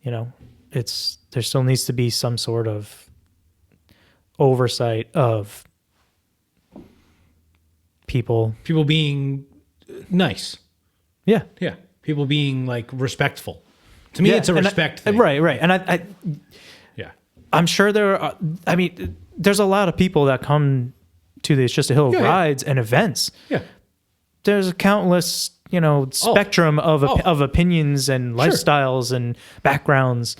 You know, there still needs to be some sort of oversight of people. People being nice. Yeah. Yeah. People being like respectful. To me, it's a respect thing. Right. And Yeah. I'm sure there's a lot of people that come to the It's Just a Hill rides and events. Yeah. There's a countless, spectrum of opinions and lifestyles and backgrounds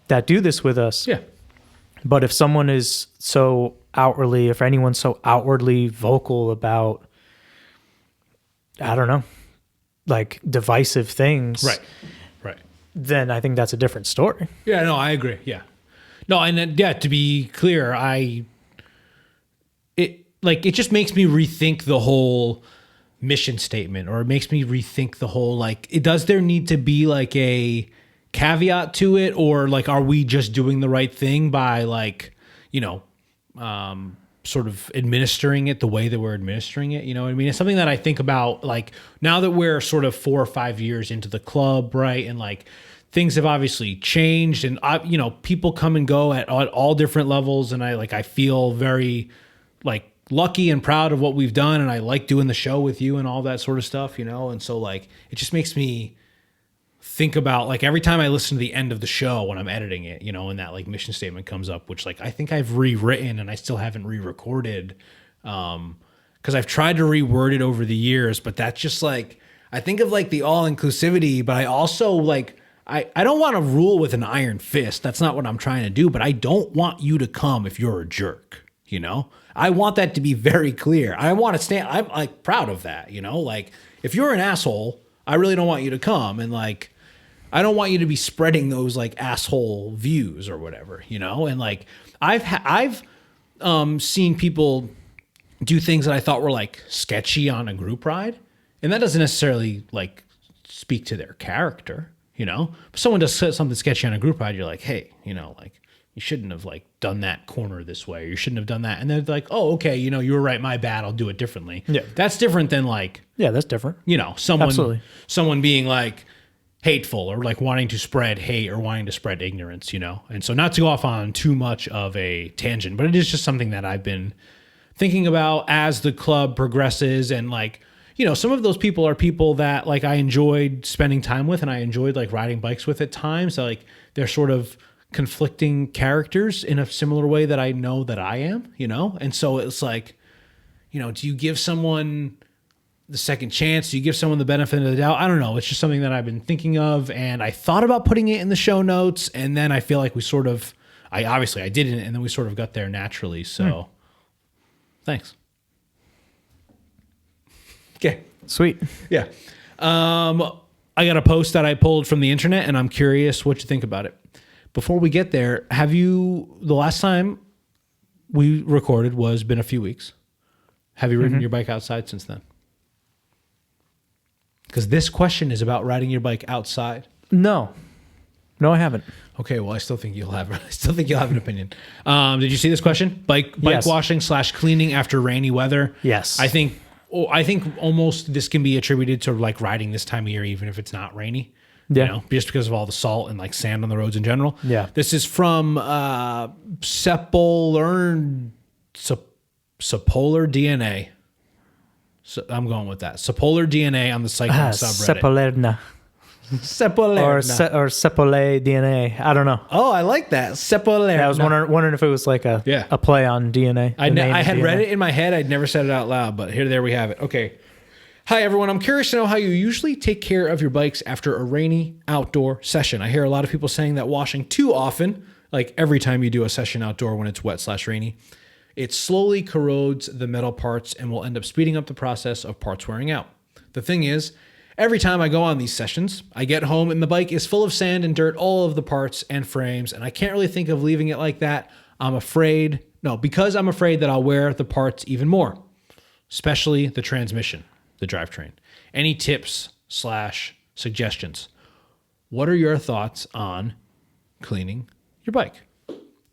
that do this with us. Yeah. But if someone is if anyone's so outwardly vocal about, I don't know, like divisive things. Right. Then I think that's a different story. Yeah, no, I agree. Yeah. No, and then, to be clear, it just makes me rethink the whole mission statement, or it makes me rethink the whole, like, does there need to be like a caveat to it, or like, are we just doing the right thing by like, sort of administering it the way that we're administering it? You know what I mean? It's something that I think about, like, now that we're sort of 4 or 5 years into the club, right? And like, things have obviously changed, and people come and go at all different levels. And I feel very like lucky and proud of what we've done. And I like doing the show with you and all that sort of stuff, And so like, it just makes me think about, like, every time I listen to the end of the show when I'm editing it, and that like mission statement comes up, which like I think I've rewritten and I still haven't re-recorded, because I've tried to reword it over the years, but that's just like, I think of like the all inclusivity, but I also like, I don't want to rule with an iron fist. That's not what I'm trying to do, but I don't want you to come if you're a jerk, I want that to be very clear. I'm like proud of that, like, if you're an asshole, I really don't want you to come. And like, I don't want you to be spreading those like asshole views or whatever, and like, I've seen people do things that I thought were like sketchy on a group ride. And that doesn't necessarily like speak to their character, If someone does something sketchy on a group ride, you're like, hey, like, you shouldn't have like done that corner this way, or you shouldn't have done that. And they're like, oh, okay, you were right, my bad, I'll do it differently. Yeah. That's different than like, that's different. Someone being like hateful, or like wanting to spread hate, or wanting to spread ignorance, And so, not to go off on too much of a tangent, but it is just something that I've been thinking about as the club progresses. And like, some of those people are people that like I enjoyed spending time with, and I enjoyed like riding bikes with at times. So like, they're sort of conflicting characters in a similar way that I know that I am, And so it's like, do you give someone the second chance? Do you give someone the benefit of the doubt? I don't know. It's just something that I've been thinking of, and I thought about putting it in the show notes, and then I feel like I didn't, and then we sort of got there naturally. So thanks. Okay. Sweet. Yeah. I got a post that I pulled from the internet, and I'm curious what you think about it. Before we get there, the last time we recorded been a few weeks. Have you ridden your bike outside since then? Because this question is about riding your bike outside. No, I haven't. Okay, well, I still think you'll have an opinion. Did you see this question? Bike Yes. washing / cleaning after rainy weather. Yes. I think almost this can be attributed to like riding this time of year, even if it's not rainy. Yeah. Just because of all the salt and like sand on the roads in general. Yeah. This is from Sepolar DNA. So I'm going with that. Sepolar DNA on the cycling subreddit. Sepolerna. Sepolerna. Or Sepole DNA. I don't know. Oh, I like that. Sepolerna. I was wondering if it was like a play on DNA. I had read it in my head. I'd never said it out loud, but there we have it. Okay. Hi, everyone. I'm curious to know how you usually take care of your bikes after a rainy outdoor session. I hear a lot of people saying that washing too often, like every time you do a session outdoor when it's wet/rainy, it slowly corrodes the metal parts and will end up speeding up the process of parts wearing out. The thing is, every time I go on these sessions, I get home and the bike is full of sand and dirt, all of the parts and frames, and I can't really think of leaving it like that. Because I'm afraid that I'll wear the parts even more, especially the transmission, the drivetrain. Any tips/suggestions? What are your thoughts on cleaning your bike?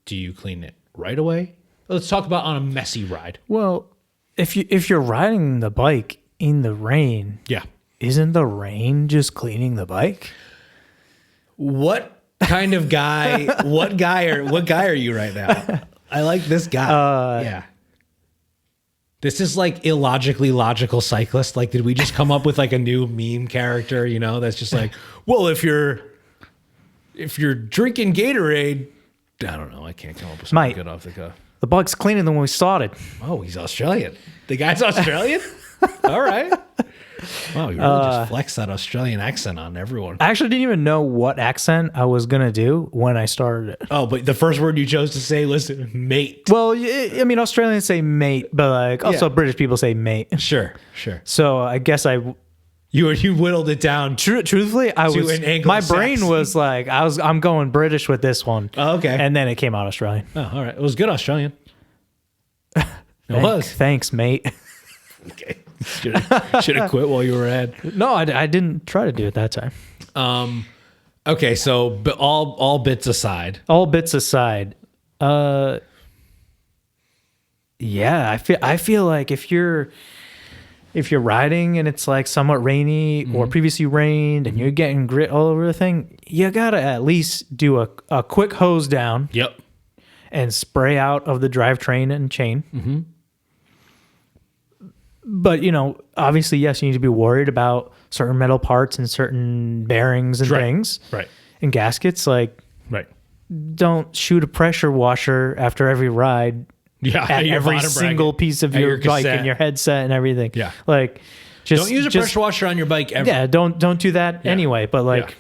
Do you clean it right away? Let's talk about on a messy ride. Well, if you're riding the bike in the rain, Yeah. isn't the rain just cleaning the bike? What kind of guy? what guy are you right now? I like this guy. Yeah. This is like illogically logical cyclist. Like, did we just come up with like a new meme character? You know, that's just like, well, if you're drinking Gatorade, I don't know. I can't come up with something good off the cuff. The bike's cleaner than when we started. Oh, he's Australian. The guy's Australian? All right. Wow, you really just flexed that Australian accent on everyone. I actually didn't even know what accent I was going to do when I started it. Oh, but the first word you chose to say was mate. Well, I mean, Australians say mate, but like also British people say mate. Sure. So I guess you whittled it down. Truthfully, my brain was like, I'm going British with this one. Oh, okay. And then it came out Australian. Oh, all right. It was good Australian. Was. Thanks, mate. Okay. Should have quit while you were ahead. No, I didn't try to do it that time. Okay, so but all bits aside. Yeah, I feel like if you're riding and it's like somewhat rainy or previously rained and you're getting grit all over the thing, you gotta at least do a quick hose down. Yep. And spray out of the drivetrain and chain. Mm-hmm. But, obviously, yes, you need to be worried about certain metal parts and certain bearings and things. Right. And gaskets. Like, don't shoot a pressure washer after every ride. Yeah. At every single piece of your bike and your headset and everything. Yeah. Like, don't use a pressure washer on your bike ever. Yeah. Don't do that anyway. But like,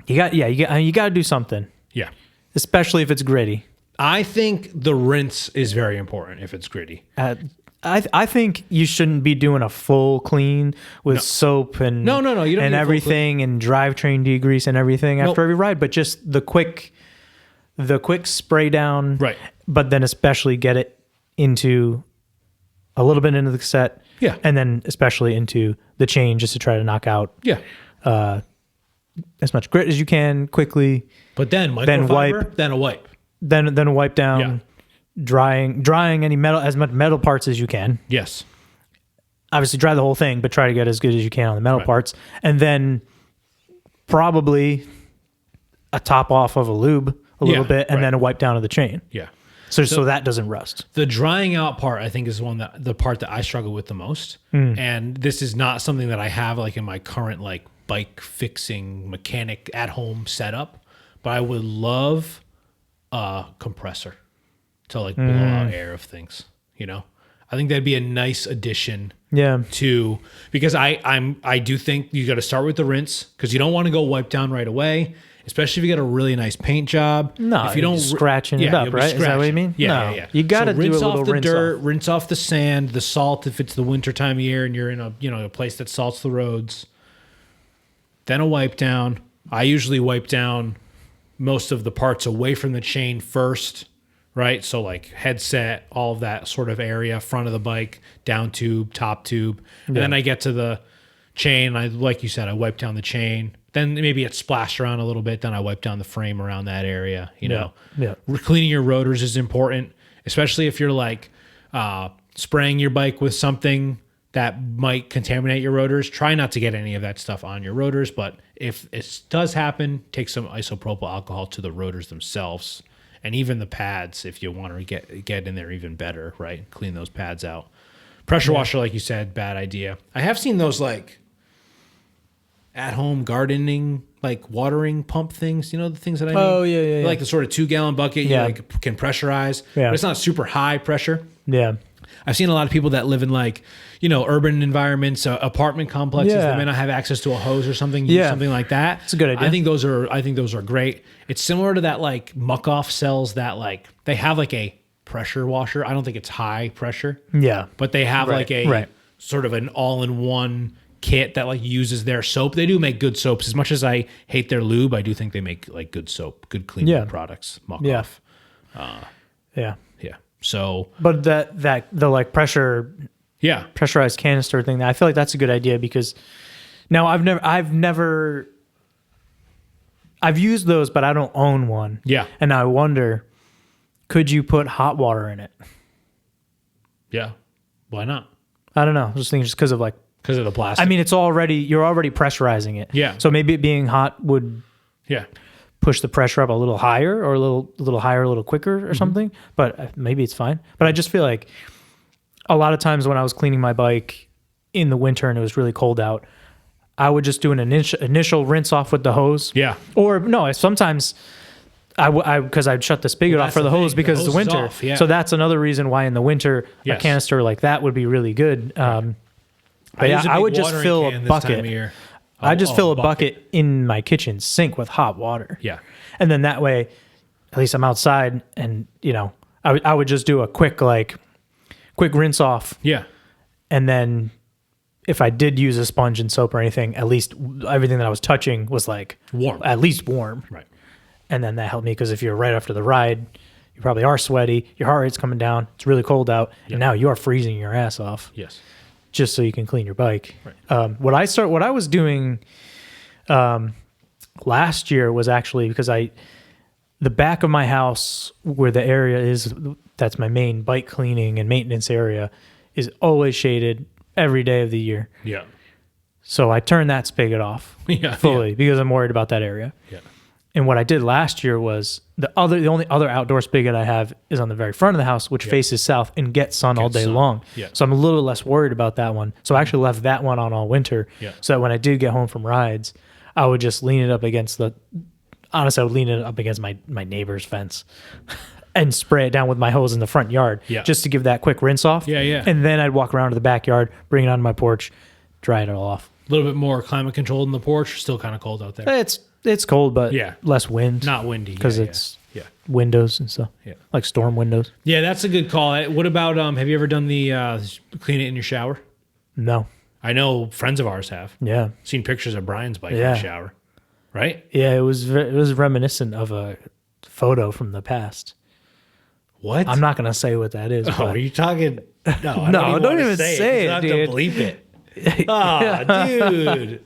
you got to do something. Yeah. Especially if it's gritty. I think the rinse is very important if it's gritty. I think you shouldn't be doing a full clean with soap and no. You don't and everything and drivetrain degrease and everything after every ride, but just the quick spray down, right? But then especially get it into a little bit into the cassette, and then especially into the chain just to try to knock out, as much grit as you can quickly. But then wipe, then a wipe, then a wipe down. Yeah. Drying any as much metal parts as you can. Yes. Obviously dry the whole thing, but try to get as good as you can on the metal parts. And then probably a top off of a lube a little bit and then a wipe down of the chain. Yeah. So that doesn't rust. The drying out part, I think, is the part that I struggle with the most. And this is not something that I have like in my current like bike fixing mechanic at home setup, but I would love a compressor to like blow out air of things, I think that'd be a nice addition. To because I do think you got to start with the rinse because you don't want to go wipe down right away, especially if you get a really nice paint job. No, if you don't scratching it up, right? Is that what you mean? Yeah. You got to rinse do a little off the dirt, off. rinse off the sand, the salt if it's the winter time of year and you're in a place that salts the roads. Then a wipe down. I usually wipe down most of the parts away from the chain first. Right. So like headset, all of that sort of area, front of the bike, down tube, top tube. And then I get to the chain. Like you said, I wipe down the chain. Then maybe it splashed around a little bit. Then I wipe down the frame around that area. Yeah. Cleaning your rotors is important, especially if you're like spraying your bike with something that might contaminate your rotors. Try not to get any of that stuff on your rotors. But if it does happen, take some isopropyl alcohol to the rotors themselves. And even the pads, if you want to get in there even better, right? Clean those pads out. Pressure washer, like you said, bad idea. I have seen those like at-home gardening, like watering pump things. The things that I mean? Oh, yeah. Like the sort of 2-gallon bucket you like can pressurize. Yeah. But it's not super high pressure. Yeah. I've seen a lot of people that live in like, urban environments, apartment complexes that may not have access to a hose or something, use something like that. It's a good idea. I think those are great. It's similar to that like Muck Off sells that like they have like a pressure washer. I don't think it's high pressure. Yeah. But they have like a sort of an all-in-one kit that like uses their soap. They do make good soaps. As much as I hate their lube, I do think they make like good soap, good cleaning products. Muck Off. Yeah. So, but the like pressurized canister thing, I feel like that's a good idea because now I've used those, but I don't own one. Yeah. And I wonder, could you put hot water in it? Yeah. Why not? I don't know. I was just thinking just because of the plastic. I mean, you're already pressurizing it. Yeah. So maybe it being hot would push the pressure up a little higher or a little higher, a little quicker or something. But maybe it's fine. But I just feel like a lot of times when I was cleaning my bike in the winter and it was really cold out, I would just do an initial rinse off with the hose. Yeah. Or no, sometimes because I'd shut the spigot off for the hose because it's winter. Off, yeah. So that's another reason why in the winter a canister like that would be really good. But I would just fill a bucket. I just fill a bucket in my kitchen sink with hot water. Yeah. And then that way, at least I'm outside and, I would just do a quick rinse off. Yeah. And then if I did use a sponge and soap or anything, at least everything that I was touching was like warm. At least warm. Right. And then that helped me because if you're right after the ride, you probably are sweaty, your heart rate's coming down, it's really cold out, and now you are freezing your ass off. Yes. Just so you can clean your bike. Right. What I was doing last year was actually because the back of my house where the area is, that's my main bike cleaning and maintenance area, is always shaded every day of the year. Yeah. So I turned that spigot off fully because I'm worried about that area. Yeah. And what I did last year was the only other outdoor spigot I have is on the very front of the house, which faces south and gets sun all day long. Yeah. So I'm a little less worried about that one. So I actually left that one on all winter. Yeah. So that when I did get home from rides, I would just lean it up against I would lean it up against my neighbor's fence and spray it down with my hose in the front yard just to give that quick rinse off. Yeah, yeah. And then I'd walk around to the backyard, bring it onto my porch, dry it all off. A little bit more climate controlled in the porch. Still kind of cold out there. It's cold, but less wind. Not windy. Because it's windows and stuff. Yeah. Like storm windows. Yeah, that's a good call. What about, have you ever done the clean it in your shower? No. I know friends of ours have. Yeah. Seen pictures of Brian's bike in the shower. Right? Yeah, it was reminiscent of a photo from the past. What? I'm not going to say what that is. Oh, are you talking? No, don't even say it, I have dude. to bleep it. Oh, dude.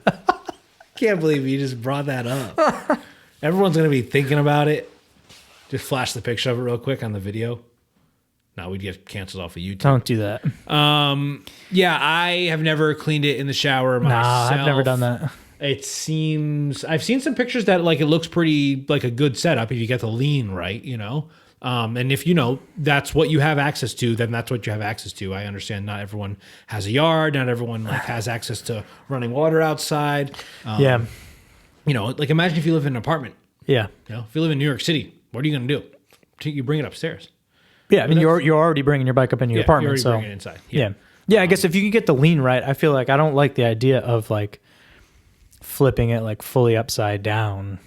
Can't believe you just brought that up. Everyone's going to be thinking about it. Just flash the picture of it real quick on the video. No, we'd get canceled off of YouTube. Don't do that. Yeah, I have never cleaned it in the shower myself. Nah, I've never done that. It seems... I've seen some pictures that like it looks pretty like a good setup if you get the lean right, and if that's what you have access to, then that's what you have access to. I understand not everyone has a yard, not everyone has access to running water outside. Like imagine if you live in an apartment. Yeah. If you live in New York City, what are you going to do? You bring it upstairs. Yeah, I mean you're already bringing your bike up in your apartment, you're already bringing it inside. Yeah. I guess if you can get the lean right, I feel like I don't like the idea of like flipping it like fully upside down.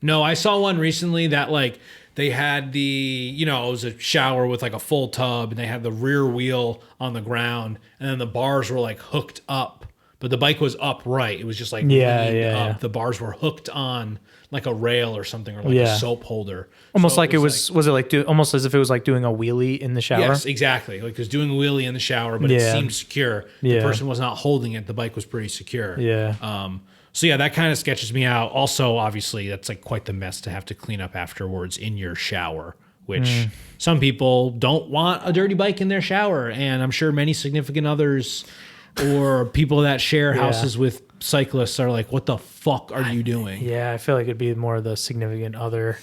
No, I saw one recently that like they had it was a shower with like a full tub and they had the rear wheel on the ground and then the bars were like hooked up, but the bike was upright. It was just like leaned up. The bars were hooked on like a rail or something or like a soap holder. Almost so like was it like almost as if it was like doing a wheelie in the shower? Yes, exactly. Like it was doing a wheelie in the shower, but it seemed secure. The person was not holding it. The bike was pretty secure. Yeah. So yeah, that kind of sketches me out. Also, obviously, that's like quite the mess to have to clean up afterwards in your shower, which some people don't want a dirty bike in their shower. And I'm sure many significant others or people that share houses with cyclists are like, what the fuck are you doing? Yeah, I feel like it'd be more the significant other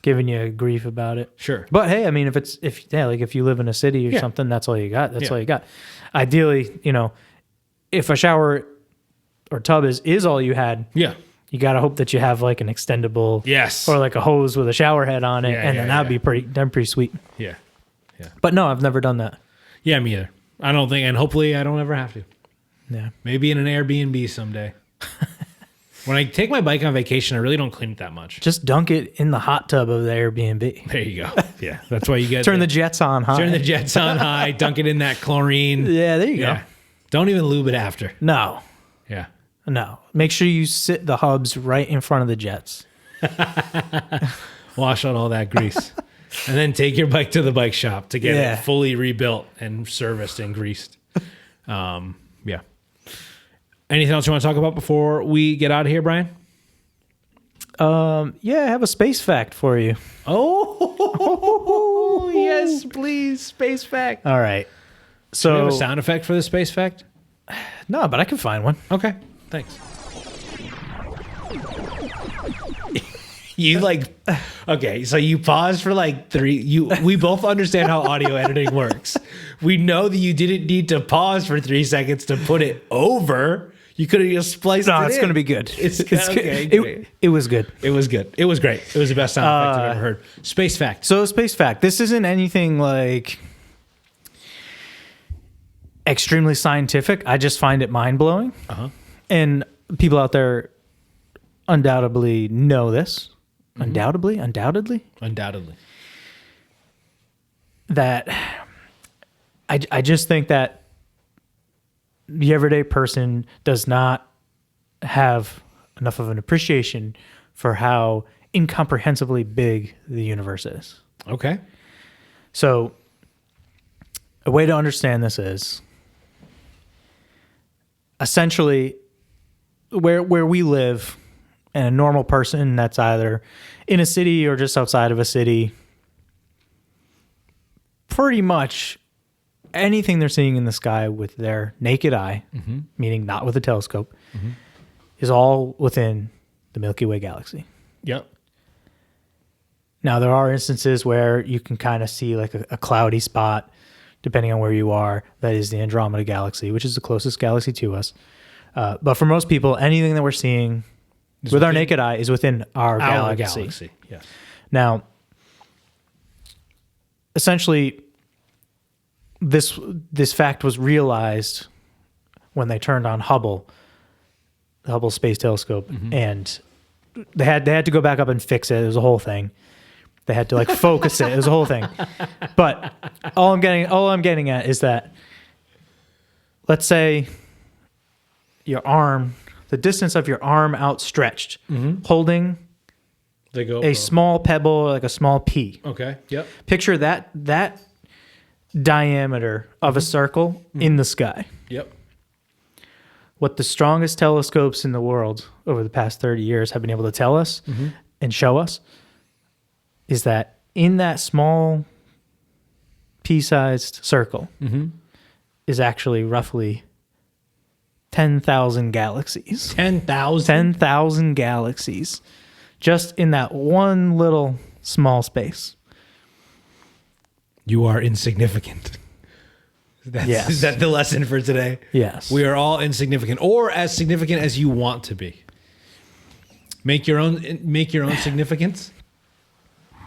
giving you grief about it. Sure. But hey, I mean, if you live in a city or something, that's all you got. That's all you got. Ideally, if a shower or tub is all you had, you got to hope that you have like an extendable or like a hose with a shower head on it, and then that'd be pretty sweet. Yeah. But no, I've never done that. Yeah, me either. I don't think, and hopefully I don't ever have to. Yeah. Maybe in an Airbnb someday. When I take my bike on vacation, I really don't clean it that much. Just dunk it in the hot tub of the Airbnb. There you go. Yeah, that's why you get Turn the jets on high. Turn the jets on high. Dunk it in that chlorine. Yeah, there you go. Don't even lube it after. No. Yeah. No. Make sure you sit the hubs right in front of the jets. Wash out all that grease. And then take your bike to the bike shop to get it fully rebuilt and serviced and greased. Yeah. Anything else you want to talk about before we get out of here, Brian? Yeah, I have a space fact for you. Oh, yes, please. Space fact. All right. So, do you have a sound effect for the space fact? No, but I can find one. Okay. Thanks. You okay, so you paused for like 3. We both understand how audio editing works. We know that you didn't need to pause for 3 seconds to put it over. You could have just spliced it in. No, it's going to be good. It's okay. It was good. It was good. It was great. It was the best sound effect I've ever heard. Space fact. So, space fact. This isn't anything like extremely scientific. I just find it mind-blowing. Uh-huh. And people out there undoubtedly know this. Mm-hmm. Undoubtedly. That I just think that the everyday person does not have enough of an appreciation for how incomprehensibly big the universe is. Okay. So a way to understand this is essentially where we live, and a normal person that's either in a city or just outside of a city, pretty much anything they're seeing in the sky with their naked eye, meaning not with a telescope, is all within the Milky Way galaxy. Yep. Now, there are instances where you can kind of see like a cloudy spot, depending on where you are. That is the Andromeda galaxy, which is the closest galaxy to us. But for most people, anything that we're seeing with our naked eye is within our galaxy. Yes. Now, essentially, this fact was realized when they turned on the Hubble Space Telescope, and they had to go back up and fix it. It was a whole thing. They had to like focus it. It was a whole thing. But all I'm getting at is that, let's say your arm, the distance of your arm outstretched, holding a small pebble, like a small pea. Okay. Yep. Picture that diameter of a circle in the sky. Yep. What the strongest telescopes in the world over the past 30 years have been able to tell us and show us is that in that small pea-sized circle is actually roughly 10,000 galaxies. 10,000? 10,000 galaxies. Just in that one little small space. You are insignificant. Yes. Is that the lesson for today? Yes. We are all insignificant, or as significant as you want to be. Make your own significance.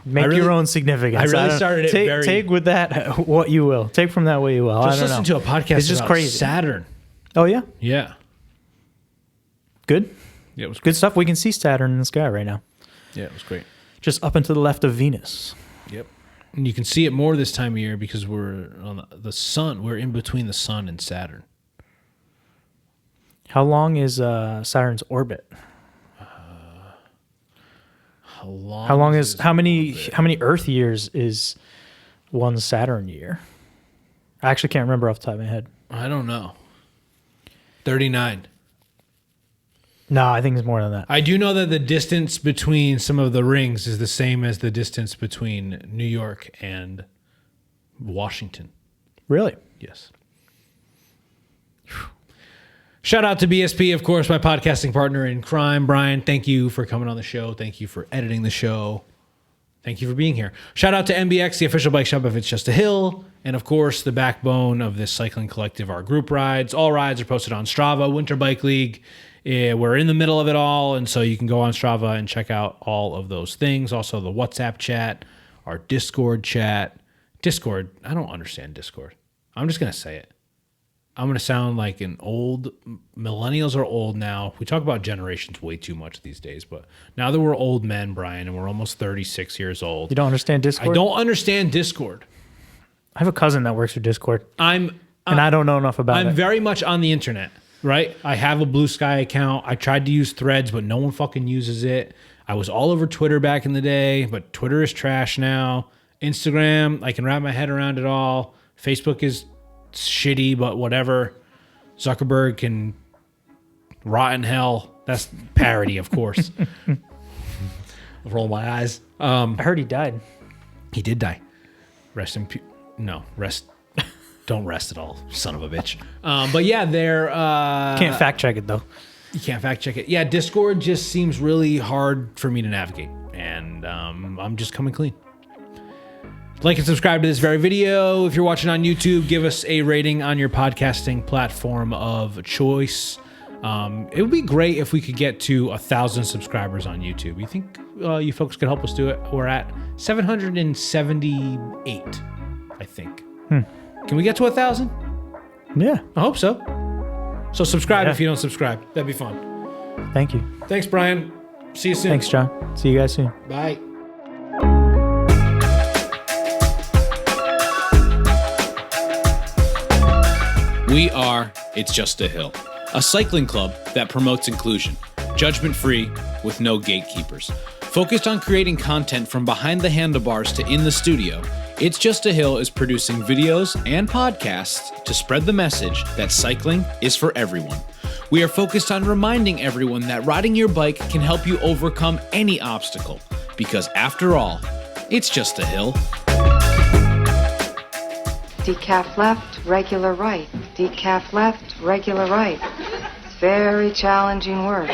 Make your own significance. I really started it very... Take with that what you will. Take from that what you will. Just listen to a podcast it's just about crazy. Saturn. Oh, yeah? Yeah. Good? Yeah, it was good stuff. We can see Saturn in the sky right now. Yeah, it was great. Just up and to the left of Venus. Yep. And you can see it more this time of year because we're on the sun. We're in between the sun and Saturn. How long is Saturn's orbit? How many Earth years is one Saturn year? I actually can't remember off the top of my head. I don't know. 39. No, I think it's more than that. I do know that the distance between some of the rings is the same as the distance between New York and Washington. Really? Yes. Shout out to BSP, of course, my podcasting partner in crime. Brian, thank you for coming on the show. Thank you for editing the show. Thank you for being here. Shout out to MBX, the official bike shop if it's just a hill. And of course, the backbone of this cycling collective, our group rides. All rides are posted on Strava, Winter Bike League. We're in the middle of it all. And so you can go on Strava and check out all of those things. Also the WhatsApp chat, our Discord chat. Discord, I don't understand Discord. I'm just going to say it. I'm going to sound like an old, millennials are old now. We talk about generations way too much these days, but now that we're old men, Brian, and we're almost 36 years old. You don't understand Discord? I don't understand Discord. I have a cousin that works for Discord. And I don't know enough about it. I'm very much on the internet, right? I have a Blue Sky account. I tried to use Threads, but no one fucking uses it. I was all over Twitter back in the day, but Twitter is trash now. Instagram, I can wrap my head around it all. Facebook is shitty, but whatever. Zuckerberg can rot in hell. That's parody, of course. Roll my eyes. I heard he died. He did die. Rest in peace. No, rest. Don't rest at all, son of a bitch. But yeah, they're... Can't fact check it, though. You can't fact check it. Yeah, Discord just seems really hard for me to navigate. And I'm just coming clean. Like and subscribe to this very video. If you're watching on YouTube, give us a rating on your podcasting platform of choice. It would be great if we could get to 1,000 subscribers on YouTube. You think you folks could help us do it? We're at 778, I think. Can we get to 1,000? Yeah. I hope so. So subscribe if you don't subscribe. That'd be fun. Thank you. Thanks, Brian. See you soon. Thanks, John. See you guys soon. Bye. We are It's Just a Hill, a cycling club that promotes inclusion, judgment-free, with no gatekeepers. Focused on creating content from behind the handlebars to in the studio, It's Just a Hill is producing videos and podcasts to spread the message that cycling is for everyone. We are focused on reminding everyone that riding your bike can help you overcome any obstacle, because after all, it's just a hill. Decaf left, regular right. Decaf left, regular right. It's very challenging work.